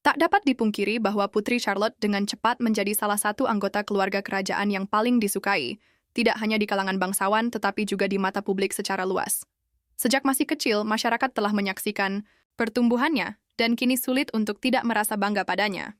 Tak dapat dipungkiri bahwa Putri Charlotte dengan cepat menjadi salah satu anggota keluarga kerajaan yang paling disukai, tidak hanya di kalangan bangsawan tetapi juga di mata publik secara luas. Sejak masih kecil, masyarakat telah menyaksikan pertumbuhannya dan kini sulit untuk tidak merasa bangga padanya.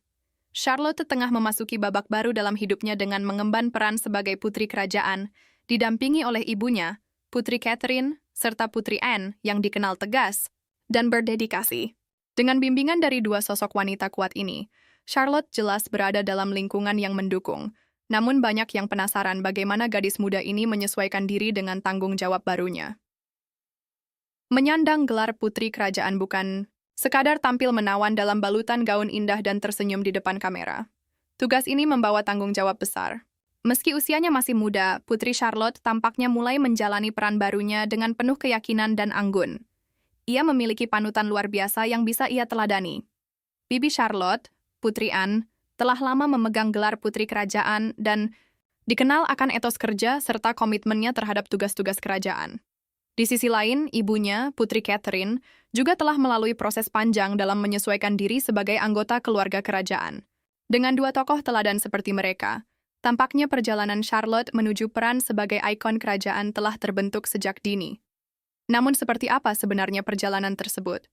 Charlotte tengah memasuki babak baru dalam hidupnya dengan mengemban peran sebagai putri kerajaan, didampingi oleh ibunya, Putri Catherine, serta Putri Anne yang dikenal tegas dan berdedikasi. Dengan bimbingan dari dua sosok wanita kuat ini, Charlotte jelas berada dalam lingkungan yang mendukung. Namun banyak yang penasaran bagaimana gadis muda ini menyesuaikan diri dengan tanggung jawab barunya. Menyandang gelar putri kerajaan bukan sekadar tampil menawan dalam balutan gaun indah dan tersenyum di depan kamera. Tugas ini membawa tanggung jawab besar. Meski usianya masih muda, Putri Charlotte tampaknya mulai menjalani peran barunya dengan penuh keyakinan dan anggun. Ia memiliki panutan luar biasa yang bisa ia teladani. Bibi Charlotte, Putri Anne, telah lama memegang gelar putri kerajaan dan dikenal akan etos kerja serta komitmennya terhadap tugas-tugas kerajaan. Di sisi lain, ibunya, Putri Catherine, juga telah melalui proses panjang dalam menyesuaikan diri sebagai anggota keluarga kerajaan. Dengan dua tokoh teladan seperti mereka, tampaknya perjalanan Charlotte menuju peran sebagai ikon kerajaan telah terbentuk sejak dini. Namun seperti apa sebenarnya perjalanan tersebut?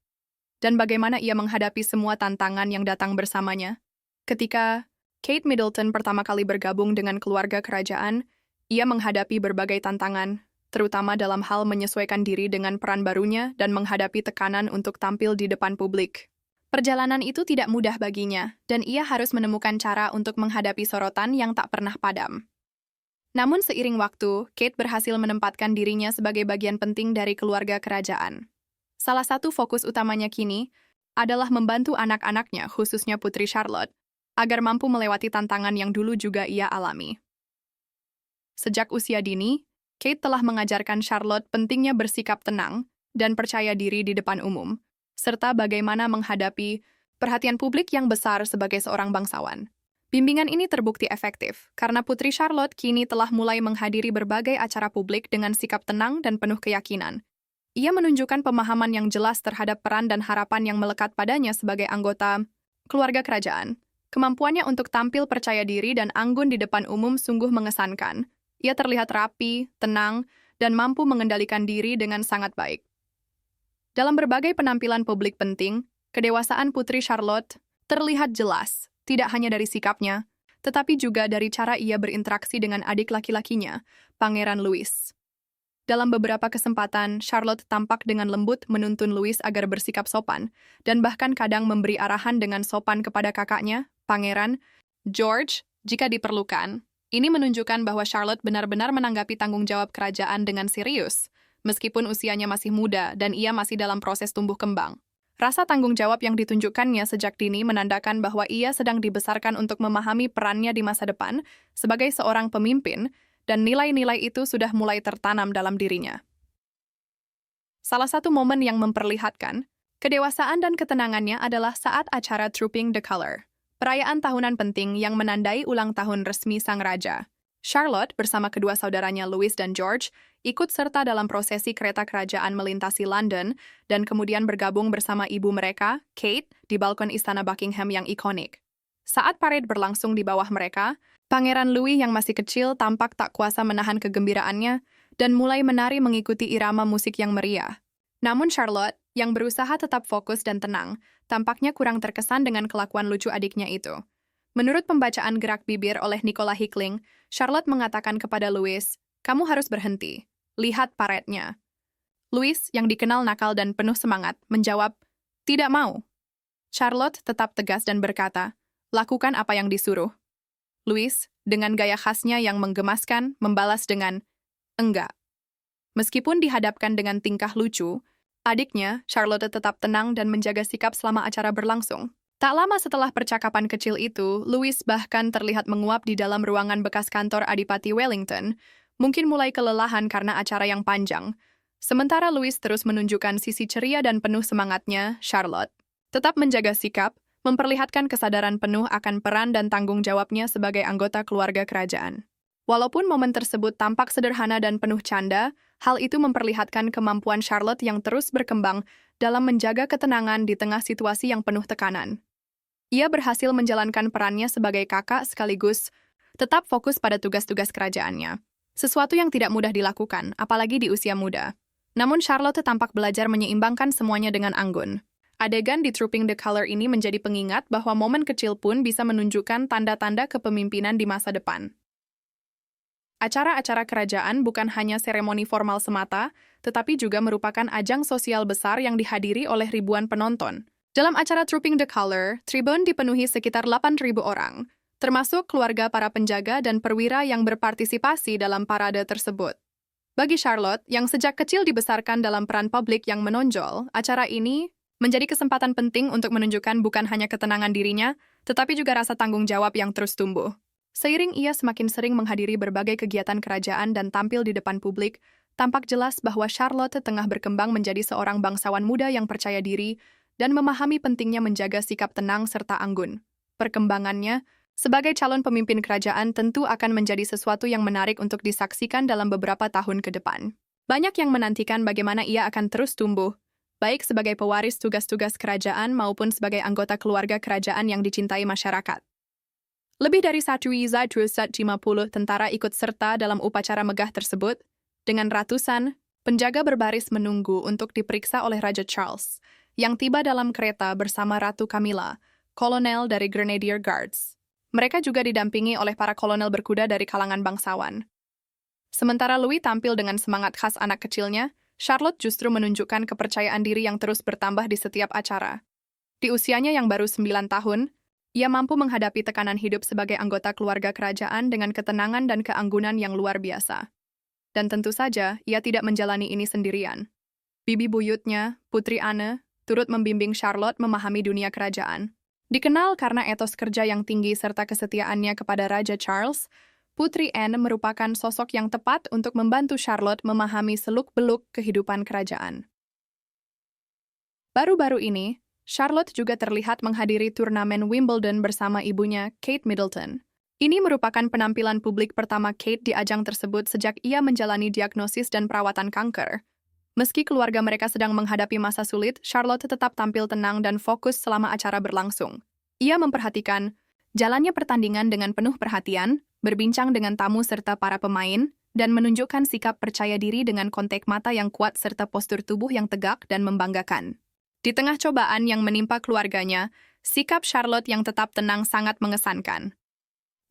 Dan bagaimana ia menghadapi semua tantangan yang datang bersamanya? Ketika Kate Middleton pertama kali bergabung dengan keluarga kerajaan, ia menghadapi berbagai tantangan, terutama dalam hal menyesuaikan diri dengan peran barunya dan menghadapi tekanan untuk tampil di depan publik. Perjalanan itu tidak mudah baginya, dan ia harus menemukan cara untuk menghadapi sorotan yang tak pernah padam. Namun seiring waktu, Kate berhasil menempatkan dirinya sebagai bagian penting dari keluarga kerajaan. Salah satu fokus utamanya kini adalah membantu anak-anaknya, khususnya Putri Charlotte, agar mampu melewati tantangan yang dulu juga ia alami. Sejak usia dini, Kate telah mengajarkan Charlotte pentingnya bersikap tenang dan percaya diri di depan umum, serta bagaimana menghadapi perhatian publik yang besar sebagai seorang bangsawan. Bimbingan ini terbukti efektif, karena Putri Charlotte kini telah mulai menghadiri berbagai acara publik dengan sikap tenang dan penuh keyakinan. Ia menunjukkan pemahaman yang jelas terhadap peran dan harapan yang melekat padanya sebagai anggota keluarga kerajaan. Kemampuannya untuk tampil percaya diri dan anggun di depan umum sungguh mengesankan. Ia terlihat rapi, tenang, dan mampu mengendalikan diri dengan sangat baik. Dalam berbagai penampilan publik penting, kedewasaan Putri Charlotte terlihat jelas. Tidak hanya dari sikapnya, tetapi juga dari cara ia berinteraksi dengan adik laki-lakinya, Pangeran Louis. Dalam beberapa kesempatan, Charlotte tampak dengan lembut menuntun Louis agar bersikap sopan, dan bahkan kadang memberi arahan dengan sopan kepada kakaknya, Pangeran George, jika diperlukan. Ini menunjukkan bahwa Charlotte benar-benar menanggapi tanggung jawab kerajaan dengan serius, meskipun usianya masih muda dan ia masih dalam proses tumbuh kembang. Rasa tanggung jawab yang ditunjukkannya sejak dini menandakan bahwa ia sedang dibesarkan untuk memahami perannya di masa depan sebagai seorang pemimpin, dan nilai-nilai itu sudah mulai tertanam dalam dirinya. Salah satu momen yang memperlihatkan kedewasaan dan ketenangannya adalah saat acara Trooping the Color, perayaan tahunan penting yang menandai ulang tahun resmi sang raja. Charlotte bersama kedua saudaranya Louis dan George ikut serta dalam prosesi kereta kerajaan melintasi London dan kemudian bergabung bersama ibu mereka, Kate, di balkon istana Buckingham yang ikonik. Saat parade berlangsung di bawah mereka, Pangeran Louis yang masih kecil tampak tak kuasa menahan kegembiraannya dan mulai menari mengikuti irama musik yang meriah. Namun Charlotte, yang berusaha tetap fokus dan tenang, tampaknya kurang terkesan dengan kelakuan lucu adiknya itu. Menurut pembacaan gerak bibir oleh Nicola Hickling, Charlotte mengatakan kepada Louis, "Kamu harus berhenti. Lihat parade-nya." Louis, yang dikenal nakal dan penuh semangat, menjawab, "Tidak mau." Charlotte tetap tegas dan berkata, "Lakukan apa yang disuruh." Louis, dengan gaya khasnya yang menggemaskan, membalas dengan, "Enggak." Meskipun dihadapkan dengan tingkah lucu, adiknya, Charlotte tetap tenang dan menjaga sikap selama acara berlangsung. Tak lama setelah percakapan kecil itu, Louis bahkan terlihat menguap di dalam ruangan bekas kantor Adipati Wellington, mungkin mulai kelelahan karena acara yang panjang. Sementara Louis terus menunjukkan sisi ceria dan penuh semangatnya, Charlotte tetap menjaga sikap, memperlihatkan kesadaran penuh akan peran dan tanggung jawabnya sebagai anggota keluarga kerajaan. Walaupun momen tersebut tampak sederhana dan penuh canda, hal itu memperlihatkan kemampuan Charlotte yang terus berkembang dalam menjaga ketenangan di tengah situasi yang penuh tekanan. Ia berhasil menjalankan perannya sebagai kakak sekaligus tetap fokus pada tugas-tugas kerajaannya. Sesuatu yang tidak mudah dilakukan, apalagi di usia muda. Namun Charlotte tampak belajar menyeimbangkan semuanya dengan anggun. Adegan di Trooping the Color ini menjadi pengingat bahwa momen kecil pun bisa menunjukkan tanda-tanda kepemimpinan di masa depan. Acara-acara kerajaan bukan hanya seremoni formal semata, tetapi juga merupakan ajang sosial besar yang dihadiri oleh ribuan penonton. Dalam acara Trooping the Color, tribun dipenuhi sekitar 8.000 orang, termasuk keluarga para penjaga dan perwira yang berpartisipasi dalam parade tersebut. Bagi Charlotte, yang sejak kecil dibesarkan dalam peran publik yang menonjol, acara ini menjadi kesempatan penting untuk menunjukkan bukan hanya ketenangan dirinya, tetapi juga rasa tanggung jawab yang terus tumbuh. Seiring ia semakin sering menghadiri berbagai kegiatan kerajaan dan tampil di depan publik, tampak jelas bahwa Charlotte tengah berkembang menjadi seorang bangsawan muda yang percaya diri dan memahami pentingnya menjaga sikap tenang serta anggun. Perkembangannya sebagai calon pemimpin kerajaan tentu akan menjadi sesuatu yang menarik untuk disaksikan dalam beberapa tahun ke depan. Banyak yang menantikan bagaimana ia akan terus tumbuh, baik sebagai pewaris tugas-tugas kerajaan maupun sebagai anggota keluarga kerajaan yang dicintai masyarakat. Lebih dari 1,350 tentara ikut serta dalam upacara megah tersebut, dengan ratusan penjaga berbaris menunggu untuk diperiksa oleh Raja Charles, yang tiba dalam kereta bersama Ratu Camilla, kolonel dari Grenadier Guards. Mereka juga didampingi oleh para kolonel berkuda dari kalangan bangsawan. Sementara Louis tampil dengan semangat khas anak kecilnya, Charlotte justru menunjukkan kepercayaan diri yang terus bertambah di setiap acara. Di usianya yang baru 9 tahun, ia mampu menghadapi tekanan hidup sebagai anggota keluarga kerajaan dengan ketenangan dan keanggunan yang luar biasa. Dan tentu saja, ia tidak menjalani ini sendirian. Bibi buyutnya, Putri Anne, turut membimbing Charlotte memahami dunia kerajaan. Dikenal karena etos kerja yang tinggi serta kesetiaannya kepada Raja Charles, Putri Anne merupakan sosok yang tepat untuk membantu Charlotte memahami seluk-beluk kehidupan kerajaan. Baru-baru ini, Charlotte juga terlihat menghadiri turnamen Wimbledon bersama ibunya, Kate Middleton. Ini merupakan penampilan publik pertama Kate di ajang tersebut sejak ia menjalani diagnosis dan perawatan kanker. Meski keluarga mereka sedang menghadapi masa sulit, Charlotte tetap tampil tenang dan fokus selama acara berlangsung. Ia memperhatikan jalannya pertandingan dengan penuh perhatian, berbincang dengan tamu serta para pemain, dan menunjukkan sikap percaya diri dengan kontak mata yang kuat serta postur tubuh yang tegak dan membanggakan. Di tengah cobaan yang menimpa keluarganya, sikap Charlotte yang tetap tenang sangat mengesankan.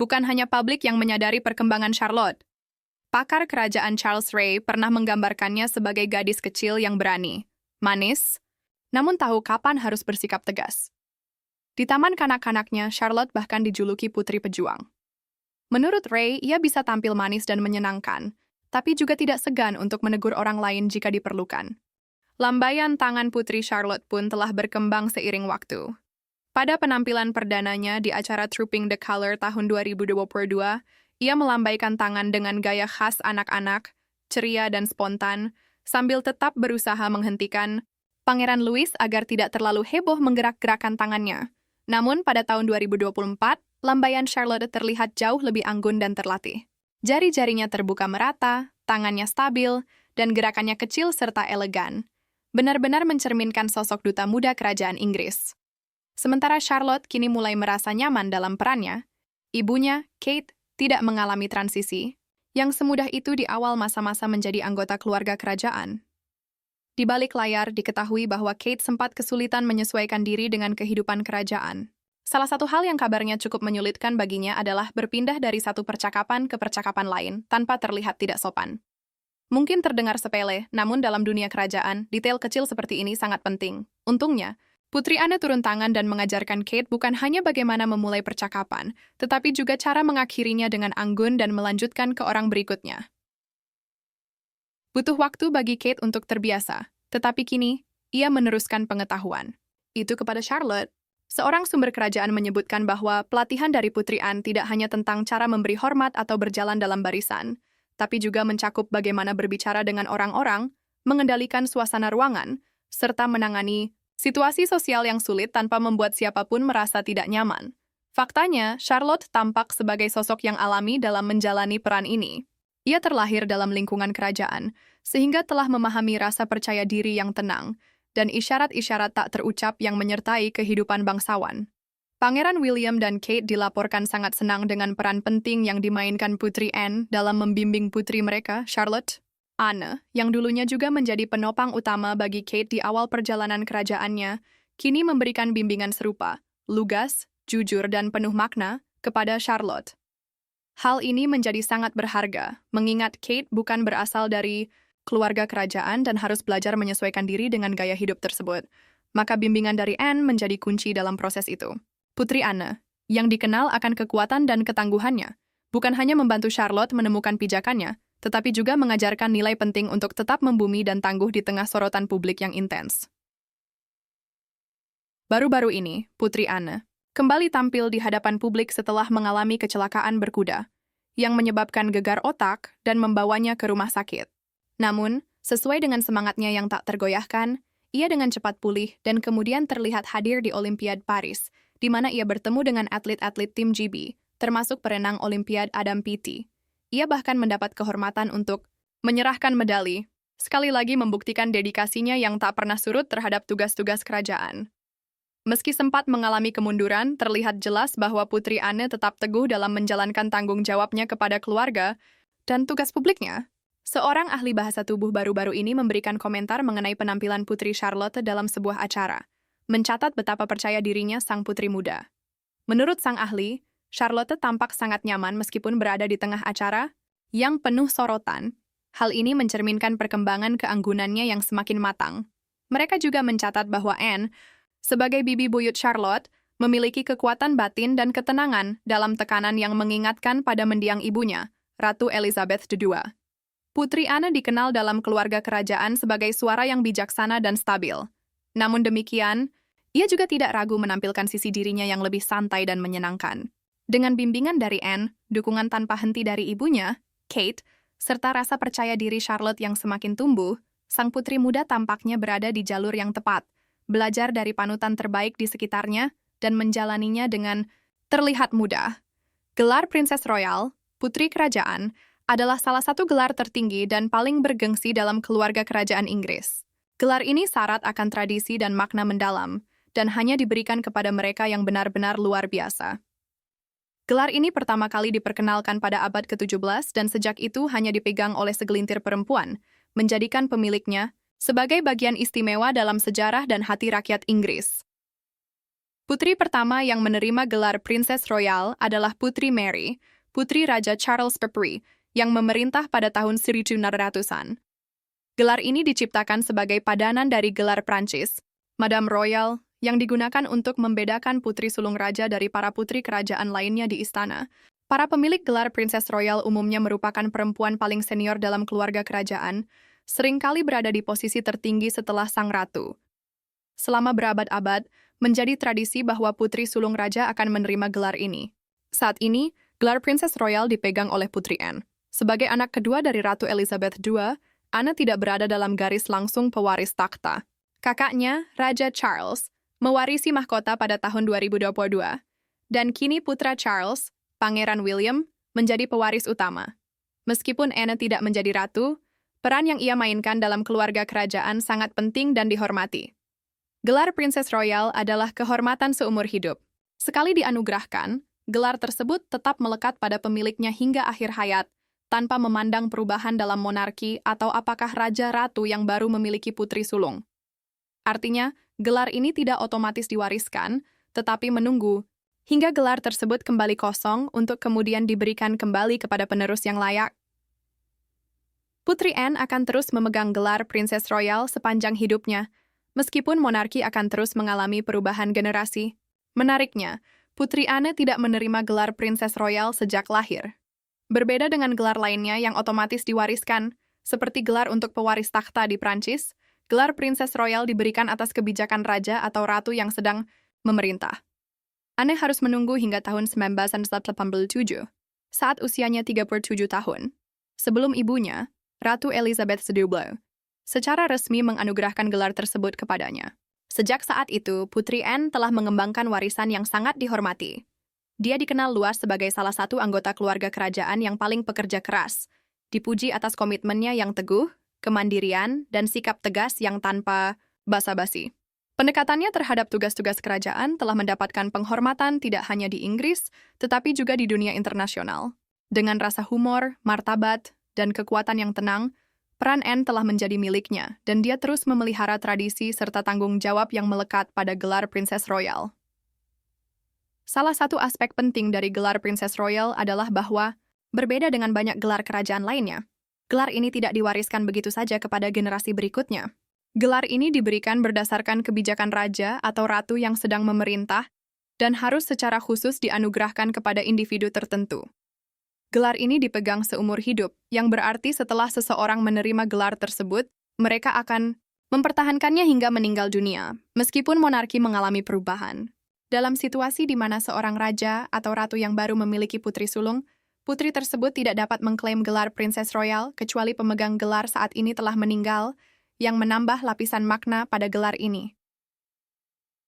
Bukan hanya publik yang menyadari perkembangan Charlotte. Pakar kerajaan Charles Ray pernah menggambarkannya sebagai gadis kecil yang berani, manis, namun tahu kapan harus bersikap tegas. Di taman kanak-kanaknya, Charlotte bahkan dijuluki Putri Pejuang. Menurut Ray, ia bisa tampil manis dan menyenangkan, tapi juga tidak segan untuk menegur orang lain jika diperlukan. Lambaian tangan Putri Charlotte pun telah berkembang seiring waktu. Pada penampilan perdananya di acara Trooping the Color tahun 2022, ia melambaikan tangan dengan gaya khas anak-anak, ceria dan spontan, sambil tetap berusaha menghentikan Pangeran Louis agar tidak terlalu heboh menggerak-gerakan tangannya. Namun pada tahun 2024, lambaian Charlotte terlihat jauh lebih anggun dan terlatih. Jari-jarinya terbuka merata, tangannya stabil, dan gerakannya kecil serta elegan. Benar-benar mencerminkan sosok duta muda kerajaan Inggris. Sementara Charlotte kini mulai merasa nyaman dalam perannya, ibunya, Kate, tidak mengalami transisi, yang semudah itu di awal masa-masa menjadi anggota keluarga kerajaan. Di balik layar diketahui bahwa Kate sempat kesulitan menyesuaikan diri dengan kehidupan kerajaan. Salah satu hal yang kabarnya cukup menyulitkan baginya adalah berpindah dari satu percakapan ke percakapan lain tanpa terlihat tidak sopan. Mungkin terdengar sepele, namun dalam dunia kerajaan, detail kecil seperti ini sangat penting. Untungnya, Putri Anne turun tangan dan mengajarkan Kate bukan hanya bagaimana memulai percakapan, tetapi juga cara mengakhirinya dengan anggun dan melanjutkan ke orang berikutnya. Butuh waktu bagi Kate untuk terbiasa, tetapi kini, ia meneruskan pengetahuan. Itu kepada Charlotte. Seorang sumber kerajaan menyebutkan bahwa pelatihan dari Putri Anne tidak hanya tentang cara memberi hormat atau berjalan dalam barisan, tapi juga mencakup bagaimana berbicara dengan orang-orang, mengendalikan suasana ruangan, serta menangani situasi sosial yang sulit tanpa membuat siapapun merasa tidak nyaman. Faktanya, Charlotte tampak sebagai sosok yang alami dalam menjalani peran ini. Ia terlahir dalam lingkungan kerajaan, sehingga telah memahami rasa percaya diri yang tenang dan isyarat-isyarat tak terucap yang menyertai kehidupan bangsawan. Pangeran William dan Kate dilaporkan sangat senang dengan peran penting yang dimainkan Putri Anne dalam membimbing putri mereka, Charlotte. Anne, yang dulunya juga menjadi penopang utama bagi Kate di awal perjalanan kerajaannya, kini memberikan bimbingan serupa, lugas, jujur, dan penuh makna kepada Charlotte. Hal ini menjadi sangat berharga, mengingat Kate bukan berasal dari keluarga kerajaan dan harus belajar menyesuaikan diri dengan gaya hidup tersebut. Maka bimbingan dari Anne menjadi kunci dalam proses itu. Putri Anne, yang dikenal akan kekuatan dan ketangguhannya, bukan hanya membantu Charlotte menemukan pijakannya, tetapi juga mengajarkan nilai penting untuk tetap membumi dan tangguh di tengah sorotan publik yang intens. Baru-baru ini, Putri Anne kembali tampil di hadapan publik setelah mengalami kecelakaan berkuda, yang menyebabkan gegar otak dan membawanya ke rumah sakit. Namun, sesuai dengan semangatnya yang tak tergoyahkan, ia dengan cepat pulih dan kemudian terlihat hadir di Olimpiade Paris, di mana ia bertemu dengan atlet-atlet tim GB, termasuk perenang Olimpiade Adam Peaty. Ia bahkan mendapat kehormatan untuk menyerahkan medali, sekali lagi membuktikan dedikasinya yang tak pernah surut terhadap tugas-tugas kerajaan. Meski sempat mengalami kemunduran, terlihat jelas bahwa Putri Anne tetap teguh dalam menjalankan tanggung jawabnya kepada keluarga dan tugas publiknya. Seorang ahli bahasa tubuh baru-baru ini memberikan komentar mengenai penampilan Putri Charlotte dalam sebuah acara, mencatat betapa percaya dirinya sang putri muda. Menurut sang ahli, Charlotte tampak sangat nyaman meskipun berada di tengah acara yang penuh sorotan. Hal ini mencerminkan perkembangan keanggunannya yang semakin matang. Mereka juga mencatat bahwa Anne, sebagai bibi buyut Charlotte, memiliki kekuatan batin dan ketenangan dalam tekanan yang mengingatkan pada mendiang ibunya, Ratu Elizabeth II. Putri Anne dikenal dalam keluarga kerajaan sebagai suara yang bijaksana dan stabil. Namun demikian, ia juga tidak ragu menampilkan sisi dirinya yang lebih santai dan menyenangkan. Dengan bimbingan dari Anne, dukungan tanpa henti dari ibunya, Kate, serta rasa percaya diri Charlotte yang semakin tumbuh, sang putri muda tampaknya berada di jalur yang tepat, belajar dari panutan terbaik di sekitarnya, dan menjalaninya dengan terlihat mudah. Gelar Princess Royal, Putri Kerajaan, adalah salah satu gelar tertinggi dan paling bergengsi dalam keluarga kerajaan Inggris. Gelar ini syarat akan tradisi dan makna mendalam, dan hanya diberikan kepada mereka yang benar-benar luar biasa. Gelar ini pertama kali diperkenalkan pada abad ke-17 dan sejak itu hanya dipegang oleh segelintir perempuan, menjadikan pemiliknya sebagai bagian istimewa dalam sejarah dan hati rakyat Inggris. Putri pertama yang menerima gelar Princess Royal adalah Putri Mary, putri Raja Charles Pepri, yang memerintah pada tahun 1900-an. Gelar ini diciptakan sebagai padanan dari gelar Prancis, Madame Royal, yang digunakan untuk membedakan putri sulung raja dari para putri kerajaan lainnya di istana. Para pemilik gelar Princess Royal umumnya merupakan perempuan paling senior dalam keluarga kerajaan, seringkali berada di posisi tertinggi setelah sang ratu. Selama berabad-abad, menjadi tradisi bahwa putri sulung raja akan menerima gelar ini. Saat ini, gelar Princess Royal dipegang oleh Putri Anne. Sebagai anak kedua dari Ratu Elizabeth II, Anne tidak berada dalam garis langsung pewaris takhta. Kakaknya, Raja Charles, mewarisi mahkota pada tahun 2022, dan kini putra Charles, Pangeran William, menjadi pewaris utama. Meskipun Anne tidak menjadi ratu, peran yang ia mainkan dalam keluarga kerajaan sangat penting dan dihormati. Gelar Princess Royal adalah kehormatan seumur hidup. Sekali dianugerahkan, gelar tersebut tetap melekat pada pemiliknya hingga akhir hayat, tanpa memandang perubahan dalam monarki atau apakah raja-ratu yang baru memiliki putri sulung. Artinya, gelar ini tidak otomatis diwariskan, tetapi menunggu hingga gelar tersebut kembali kosong untuk kemudian diberikan kembali kepada penerus yang layak. Putri Anne akan terus memegang gelar Princess Royal sepanjang hidupnya, meskipun monarki akan terus mengalami perubahan generasi. Menariknya, Putri Anne tidak menerima gelar Princess Royal sejak lahir. Berbeda dengan gelar lainnya yang otomatis diwariskan, seperti gelar untuk pewaris takhta di Prancis, gelar Princess Royal diberikan atas kebijakan raja atau ratu yang sedang memerintah. Anne harus menunggu hingga tahun 1987, saat usianya 37 tahun, sebelum ibunya, Ratu Elizabeth II, secara resmi menganugerahkan gelar tersebut kepadanya. Sejak saat itu, Putri Anne telah mengembangkan warisan yang sangat dihormati. Dia dikenal luas sebagai salah satu anggota keluarga kerajaan yang paling pekerja keras, dipuji atas komitmennya yang teguh, kemandirian, dan sikap tegas yang tanpa basa-basi. Pendekatannya terhadap tugas-tugas kerajaan telah mendapatkan penghormatan tidak hanya di Inggris, tetapi juga di dunia internasional. Dengan rasa humor, martabat, dan kekuatan yang tenang, peran Anne telah menjadi miliknya, dan dia terus memelihara tradisi serta tanggung jawab yang melekat pada gelar Princess Royal. Salah satu aspek penting dari gelar Princess Royal adalah bahwa, berbeda dengan banyak gelar kerajaan lainnya, gelar ini tidak diwariskan begitu saja kepada generasi berikutnya. Gelar ini diberikan berdasarkan kebijakan raja atau ratu yang sedang memerintah dan harus secara khusus dianugerahkan kepada individu tertentu. Gelar ini dipegang seumur hidup, yang berarti setelah seseorang menerima gelar tersebut, mereka akan mempertahankannya hingga meninggal dunia, meskipun monarki mengalami perubahan. Dalam situasi di mana seorang raja atau ratu yang baru memiliki putri sulung, putri tersebut tidak dapat mengklaim gelar Princess Royal kecuali pemegang gelar saat ini telah meninggal, yang menambah lapisan makna pada gelar ini.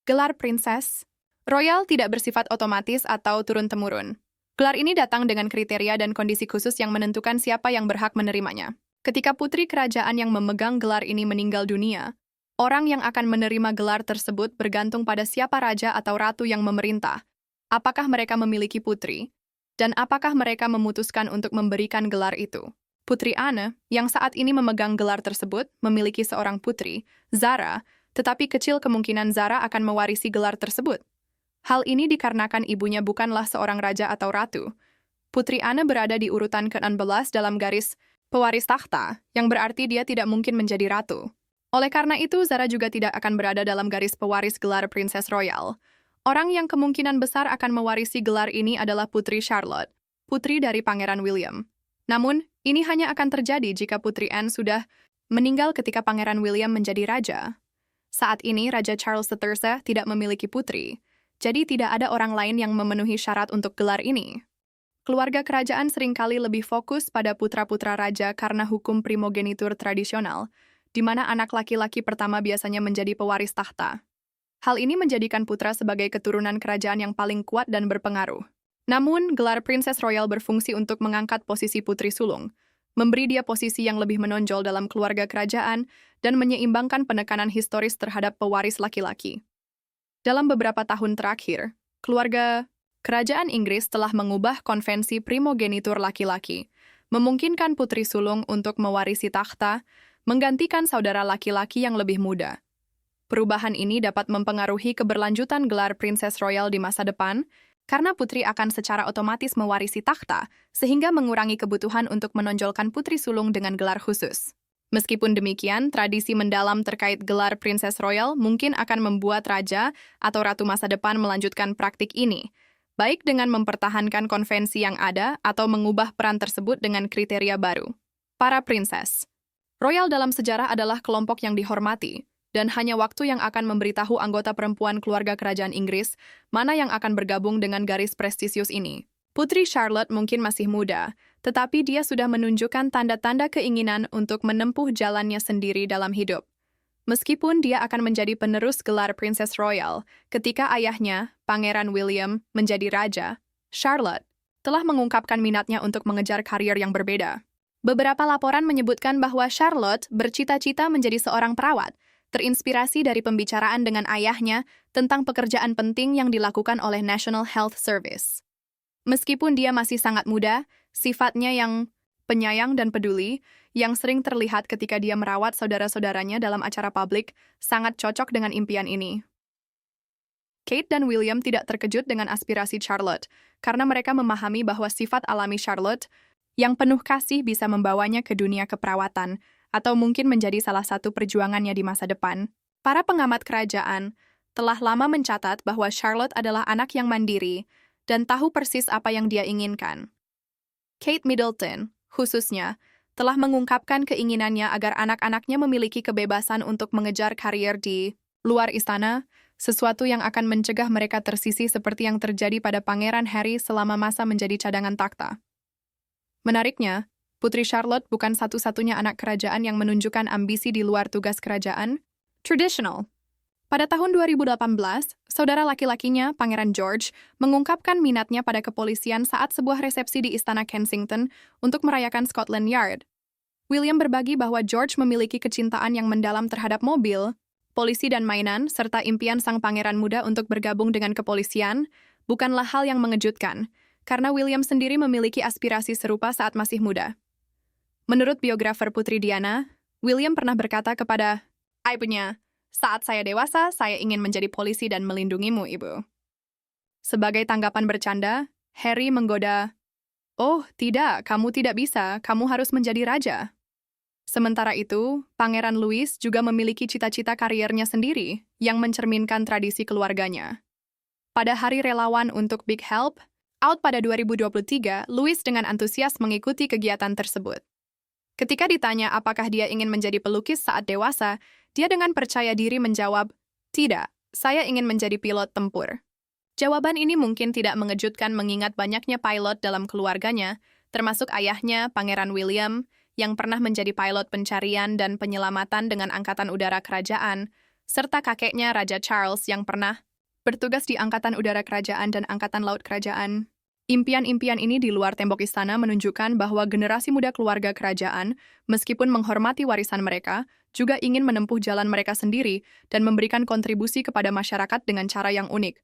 Gelar Princess Royal tidak bersifat otomatis atau turun-temurun. Gelar ini datang dengan kriteria dan kondisi khusus yang menentukan siapa yang berhak menerimanya. Ketika putri kerajaan yang memegang gelar ini meninggal dunia, orang yang akan menerima gelar tersebut bergantung pada siapa raja atau ratu yang memerintah, apakah mereka memiliki putri, dan apakah mereka memutuskan untuk memberikan gelar itu. Putri Anne, yang saat ini memegang gelar tersebut, memiliki seorang putri, Zara, tetapi kecil kemungkinan Zara akan mewarisi gelar tersebut. Hal ini dikarenakan ibunya bukanlah seorang raja atau ratu. Putri Anne berada di urutan ke-16 dalam garis pewaris takhta, yang berarti dia tidak mungkin menjadi ratu. Oleh karena itu, Zara juga tidak akan berada dalam garis pewaris gelar Princess Royal. Orang yang kemungkinan besar akan mewarisi gelar ini adalah Putri Charlotte, putri dari Pangeran William. Namun, ini hanya akan terjadi jika Putri Anne sudah meninggal ketika Pangeran William menjadi raja. Saat ini, Raja Charles III tidak memiliki putri, jadi tidak ada orang lain yang memenuhi syarat untuk gelar ini. Keluarga kerajaan seringkali lebih fokus pada putra-putra raja karena hukum primogenitur tradisional, di mana anak laki-laki pertama biasanya menjadi pewaris takhta. Hal ini menjadikan putra sebagai keturunan kerajaan yang paling kuat dan berpengaruh. Namun, gelar Princess Royal berfungsi untuk mengangkat posisi putri sulung, memberi dia posisi yang lebih menonjol dalam keluarga kerajaan, dan menyeimbangkan penekanan historis terhadap pewaris laki-laki. Dalam beberapa tahun terakhir, keluarga kerajaan Inggris telah mengubah konvensi primogenitur laki-laki, memungkinkan putri sulung untuk mewarisi takhta, menggantikan saudara laki-laki yang lebih muda. Perubahan ini dapat mempengaruhi keberlanjutan gelar Princess Royal di masa depan, karena putri akan secara otomatis mewarisi takhta, sehingga mengurangi kebutuhan untuk menonjolkan putri sulung dengan gelar khusus. Meskipun demikian, tradisi mendalam terkait gelar Princess Royal mungkin akan membuat raja atau ratu masa depan melanjutkan praktik ini, baik dengan mempertahankan konvensi yang ada atau mengubah peran tersebut dengan kriteria baru. Para princess Royal dalam sejarah adalah kelompok yang dihormati, dan hanya waktu yang akan memberitahu anggota perempuan keluarga kerajaan Inggris mana yang akan bergabung dengan garis prestisius ini. Putri Charlotte mungkin masih muda, tetapi dia sudah menunjukkan tanda-tanda keinginan untuk menempuh jalannya sendiri dalam hidup. Meskipun dia akan menjadi penerus gelar Princess Royal, ketika ayahnya, Pangeran William, menjadi raja, Charlotte telah mengungkapkan minatnya untuk mengejar karier yang berbeda. Beberapa laporan menyebutkan bahwa Charlotte bercita-cita menjadi seorang perawat, terinspirasi dari pembicaraan dengan ayahnya tentang pekerjaan penting yang dilakukan oleh National Health Service. Meskipun dia masih sangat muda, sifatnya yang penyayang dan peduli, yang sering terlihat ketika dia merawat saudara-saudaranya dalam acara publik, sangat cocok dengan impian ini. Kate dan William tidak terkejut dengan aspirasi Charlotte, karena mereka memahami bahwa sifat alami Charlotte yang penuh kasih bisa membawanya ke dunia keperawatan, atau mungkin menjadi salah satu perjuangannya di masa depan. Para pengamat kerajaan telah lama mencatat bahwa Charlotte adalah anak yang mandiri dan tahu persis apa yang dia inginkan. Kate Middleton, khususnya, telah mengungkapkan keinginannya agar anak-anaknya memiliki kebebasan untuk mengejar karier di luar istana, sesuatu yang akan mencegah mereka tersisih seperti yang terjadi pada Pangeran Harry selama masa menjadi cadangan takhta. Menariknya, Putri Charlotte bukan satu-satunya anak kerajaan yang menunjukkan ambisi di luar tugas kerajaan tradisional. Pada tahun 2018, saudara laki-lakinya, Pangeran George, mengungkapkan minatnya pada kepolisian saat sebuah resepsi di Istana Kensington untuk merayakan Scotland Yard. William berbagi bahwa George memiliki kecintaan yang mendalam terhadap mobil, polisi dan mainan, serta impian sang pangeran muda untuk bergabung dengan kepolisian, bukanlah hal yang mengejutkan, karena William sendiri memiliki aspirasi serupa saat masih muda. Menurut biografer Putri Diana, William pernah berkata kepada ibunya, "Saat saya dewasa, saya ingin menjadi polisi dan melindungimu, Ibu." Sebagai tanggapan bercanda, Harry menggoda, "Oh, tidak, kamu tidak bisa, kamu harus menjadi raja." Sementara itu, Pangeran Louis juga memiliki cita-cita kariernya sendiri yang mencerminkan tradisi keluarganya. Pada Hari Relawan untuk Big Help, Out pada 2023, Louis dengan antusias mengikuti kegiatan tersebut. Ketika ditanya apakah dia ingin menjadi pelukis saat dewasa, dia dengan percaya diri menjawab, "Tidak, saya ingin menjadi pilot tempur." Jawaban ini mungkin tidak mengejutkan mengingat banyaknya pilot dalam keluarganya, termasuk ayahnya, Pangeran William, yang pernah menjadi pilot pencarian dan penyelamatan dengan Angkatan Udara Kerajaan, serta kakeknya Raja Charles yang pernah bertugas di Angkatan Udara Kerajaan dan Angkatan Laut Kerajaan. Impian-impian ini di luar tembok istana menunjukkan bahwa generasi muda keluarga kerajaan, meskipun menghormati warisan mereka, juga ingin menempuh jalan mereka sendiri dan memberikan kontribusi kepada masyarakat dengan cara yang unik.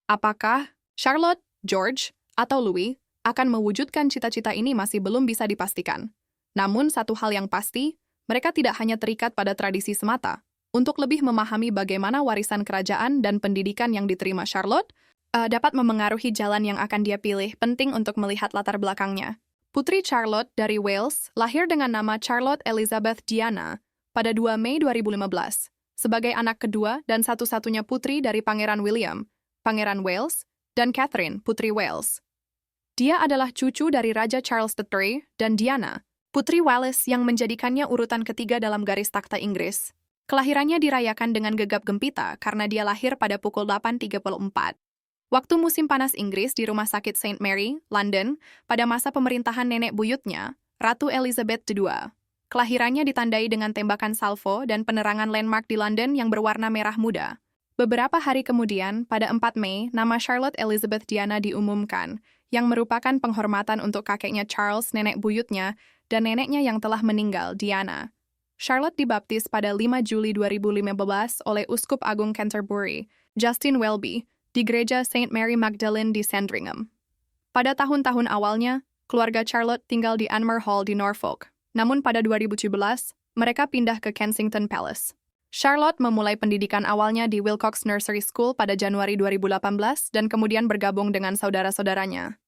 Apakah Charlotte, George, atau Louis akan mewujudkan cita-cita ini masih belum bisa dipastikan. Namun satu hal yang pasti, mereka tidak hanya terikat pada tradisi semata. Untuk lebih memahami bagaimana warisan kerajaan dan pendidikan yang diterima Charlotte dapat memengaruhi jalan yang akan dia pilih, penting untuk melihat latar belakangnya. Putri Charlotte dari Wales lahir dengan nama Charlotte Elizabeth Diana pada 2 Mei 2015, sebagai anak kedua dan satu-satunya putri dari Pangeran William, Pangeran Wales, dan Catherine, Putri Wales. Dia adalah cucu dari Raja Charles III dan Diana, Putri Wales yang menjadikannya urutan ketiga dalam garis takhta Inggris. Kelahirannya dirayakan dengan gegap gempita karena dia lahir pada pukul 8.34. Waktu musim panas Inggris di Rumah Sakit St. Mary, London, pada masa pemerintahan nenek buyutnya, Ratu Elizabeth II. Kelahirannya ditandai dengan tembakan salvo dan penerangan landmark di London yang berwarna merah muda. Beberapa hari kemudian, pada 4 Mei, nama Charlotte Elizabeth Diana diumumkan, yang merupakan penghormatan untuk kakeknya Charles, nenek buyutnya, dan neneknya yang telah meninggal, Diana. Charlotte dibaptis pada 5 Juli 2015 oleh Uskup Agung Canterbury, Justin Welby, di Gereja St. Mary Magdalene di Sandringham. Pada tahun-tahun awalnya, keluarga Charlotte tinggal di Anmer Hall di Norfolk. Namun pada 2017, mereka pindah ke Kensington Palace. Charlotte memulai pendidikan awalnya di Wilcox Nursery School pada Januari 2018 dan kemudian bergabung dengan saudara-saudaranya.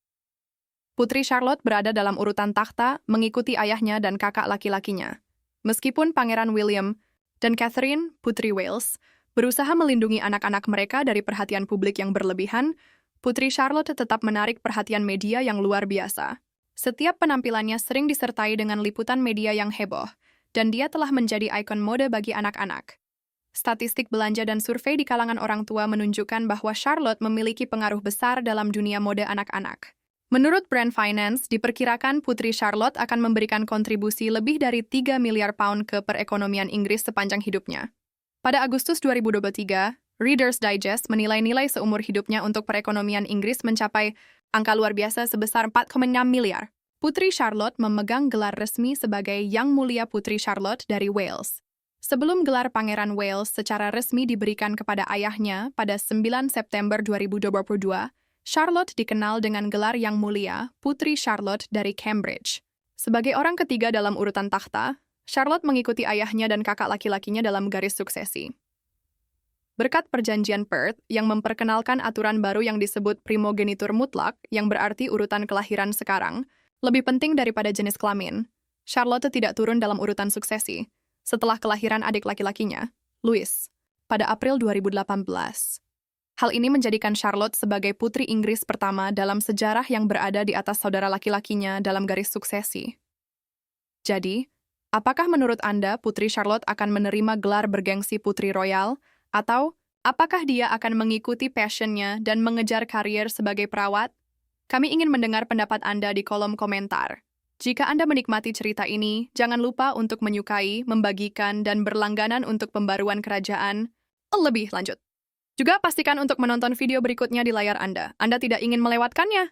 Putri Charlotte berada dalam urutan takhta, mengikuti ayahnya dan kakak laki-lakinya. Meskipun Pangeran William dan Catherine, Putri Wales, berusaha melindungi anak-anak mereka dari perhatian publik yang berlebihan, Putri Charlotte tetap menarik perhatian media yang luar biasa. Setiap penampilannya sering disertai dengan liputan media yang heboh, dan dia telah menjadi ikon mode bagi anak-anak. Statistik belanja dan survei di kalangan orang tua menunjukkan bahwa Charlotte memiliki pengaruh besar dalam dunia mode anak-anak. Menurut Brand Finance, diperkirakan Putri Charlotte akan memberikan kontribusi lebih dari 3 miliar pound ke perekonomian Inggris sepanjang hidupnya. Pada Agustus 2023, Reader's Digest menilai nilai seumur hidupnya untuk perekonomian Inggris mencapai angka luar biasa sebesar 4,6 miliar. Putri Charlotte memegang gelar resmi sebagai Yang Mulia Putri Charlotte dari Wales. Sebelum gelar Pangeran Wales secara resmi diberikan kepada ayahnya pada 9 September 2022, Charlotte dikenal dengan gelar Yang Mulia Putri Charlotte dari Cambridge. Sebagai orang ketiga dalam urutan takhta, Charlotte mengikuti ayahnya dan kakak laki-lakinya dalam garis suksesi. Berkat perjanjian Perth yang memperkenalkan aturan baru yang disebut primogenitur mutlak, yang berarti urutan kelahiran sekarang, lebih penting daripada jenis kelamin, Charlotte tidak turun dalam urutan suksesi setelah kelahiran adik laki-lakinya, Louis, pada April 2018. Hal ini menjadikan Charlotte sebagai putri Inggris pertama dalam sejarah yang berada di atas saudara laki-lakinya dalam garis suksesi. Jadi, apakah menurut Anda Putri Charlotte akan menerima gelar bergengsi Putri Royal, atau apakah dia akan mengikuti passionnya dan mengejar karier sebagai perawat? Kami ingin mendengar pendapat Anda di kolom komentar. Jika Anda menikmati cerita ini, jangan lupa untuk menyukai, membagikan, dan berlangganan untuk pembaruan kerajaan lebih lanjut. Juga pastikan untuk menonton video berikutnya di layar Anda. Anda tidak ingin melewatkannya.